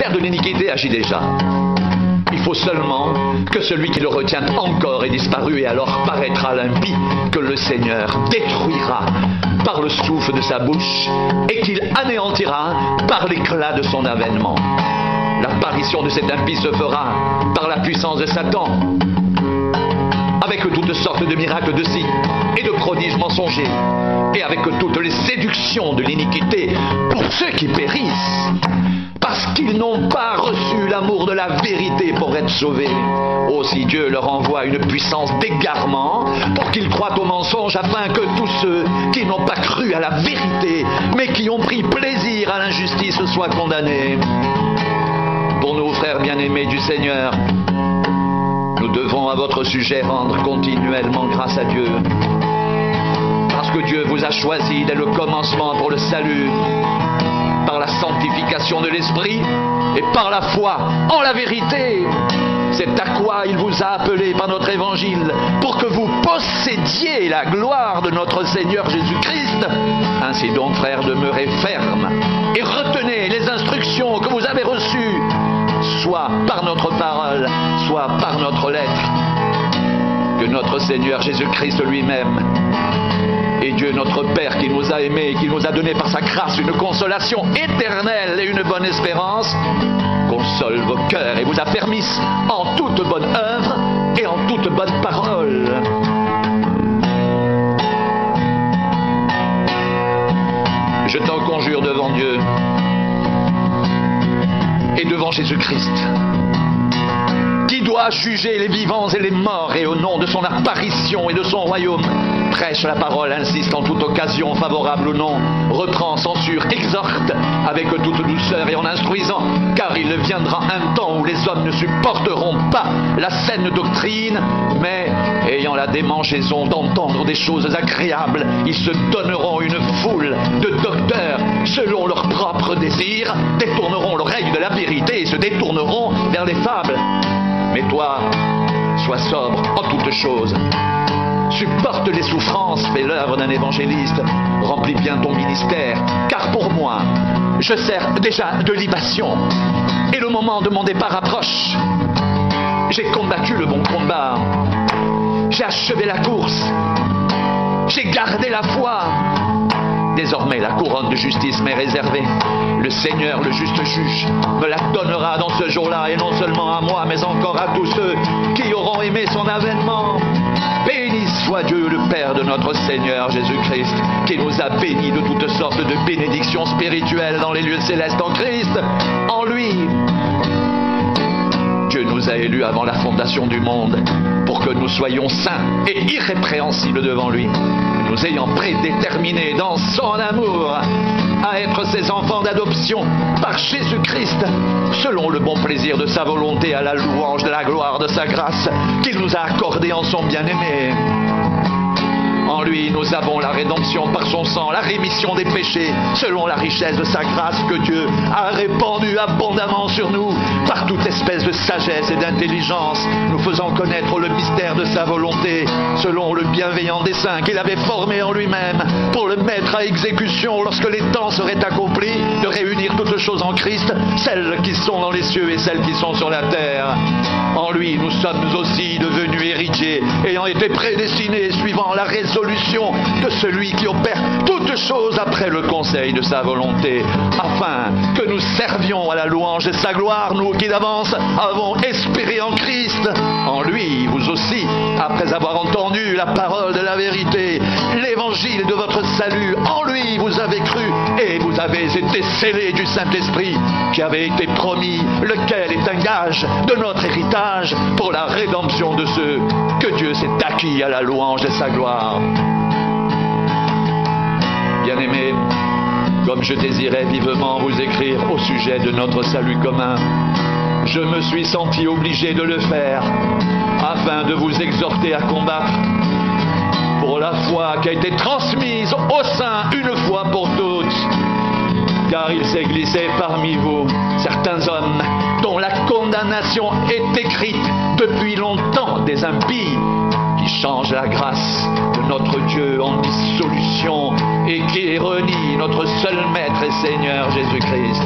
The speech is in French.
ministère de l'iniquité agit déjà. Il faut seulement que celui qui le retient encore ait disparu, et alors paraîtra l'impie que le Seigneur détruira par le souffle de sa bouche et qu'il anéantira par l'éclat de son avènement. L'apparition de cet impie se fera par la puissance de Satan, avec toutes sortes de miracles de signes et de prodiges mensongers, et avec toutes les séductions de l'iniquité pour ceux qui périssent, parce qu'ils n'ont pas reçu l'amour de la vérité pour être sauvés. Aussi Dieu leur envoie une puissance d'égarement pour qu'ils croient au mensonge, afin que tous ceux qui n'ont pas cru à la vérité, mais qui ont pris plaisir à l'injustice, soient condamnés. Pour nous, frères bien-aimés du Seigneur, nous devons à votre sujet rendre continuellement grâce à Dieu, parce que Dieu vous a choisi dès le commencement pour le salut, par la sanctification de l'Esprit et par la foi en la vérité. C'est à quoi il vous a appelé par notre évangile, pour que vous possédiez la gloire de notre Seigneur Jésus-Christ. Ainsi donc, frères, demeurez fermes et retenez les instructions que vous avez reçues, soit par notre parole, soit par notre lettre. Que notre Seigneur Jésus-Christ lui-même et Dieu notre Père, qui nous a aimés et qui nous a donné par sa grâce une consolation éternelle et une bonne espérance, console vos cœurs et vous affermisse en toute bonne œuvre et en toute bonne parole. Je t'en conjure devant Dieu et devant Jésus-Christ, qui doit juger les vivants et les morts, et au nom de son apparition et de son royaume, prêche la parole, insiste en toute occasion, favorable ou non, reprend, censure, exhorte avec toute douceur et en instruisant, car il viendra un temps où les hommes ne supporteront pas la saine doctrine, mais ayant la démangeaison d'entendre des choses agréables, ils se donneront une foule de docteurs selon leur propre désir, détourneront l'oreille de la vérité et se détourneront vers les fables. Mais toi, sois sobre en toutes choses. Supporte les souffrances, fais l'œuvre d'un évangéliste, remplis bien ton ministère, car pour moi, je sers déjà de libation, et le moment de mon départ approche. J'ai combattu le bon combat, j'ai achevé la course, j'ai gardé la foi. Désormais, la couronne de justice m'est réservée. Le Seigneur, le juste juge, me la donnera dans ce jour-là, et non seulement à moi, mais encore à tous ceux qui auront aimé son avènement. Béni soit Dieu, le Père de notre Seigneur Jésus-Christ, qui nous a bénis de toutes sortes de bénédictions spirituelles dans les lieux célestes en Christ. En lui, Dieu nous a élus avant la fondation du monde, pour que nous soyons saints et irrépréhensibles devant lui, nous ayant prédéterminés dans son amour à être ses enfants d'adoption par Jésus-Christ, selon le bon plaisir de sa volonté, à la louange de la gloire de sa grâce qu'il nous a accordée en son bien-aimé. En lui, nous avons la rédemption par son sang, la rémission des péchés, selon la richesse de sa grâce que Dieu a répandue abondamment sur nous, par toute espèce de sagesse et d'intelligence, nous faisant connaître le mystère de sa volonté, selon le bienveillant dessein qu'il avait formé en lui-même, pour le mettre à exécution lorsque les temps seraient accomplis, de réunir toutes choses en Christ, celles qui sont dans les cieux et celles qui sont sur la terre. En lui, nous sommes aussi devenus héritiers, ayant été prédestinés suivant la résolution de celui qui opère toutes choses après le conseil de sa volonté, afin que nous servions à la louange de sa gloire, nous qui d'avance avons espéré en Christ. En lui, vous aussi, après avoir entendu la parole de la vérité, l'évangile de votre salut, en lui vous avez cru et vous avez été scellés du Saint-Esprit qui avait été promis, lequel est un gage de notre héritage pour la rédemption de ceux que Dieu s'est acquis à la louange de sa gloire. Bien-aimés, comme je désirais vivement vous écrire au sujet de notre salut commun, je me suis senti obligé de le faire, afin de vous exhorter à combattre pour la foi qui a été transmise au sein une fois pour toutes. Car il s'est glissé parmi vous certains hommes dont la condamnation est écrite depuis longtemps, des impies qui changent la grâce de notre Dieu en dissolution et qui renient notre seul Maître et Seigneur Jésus-Christ.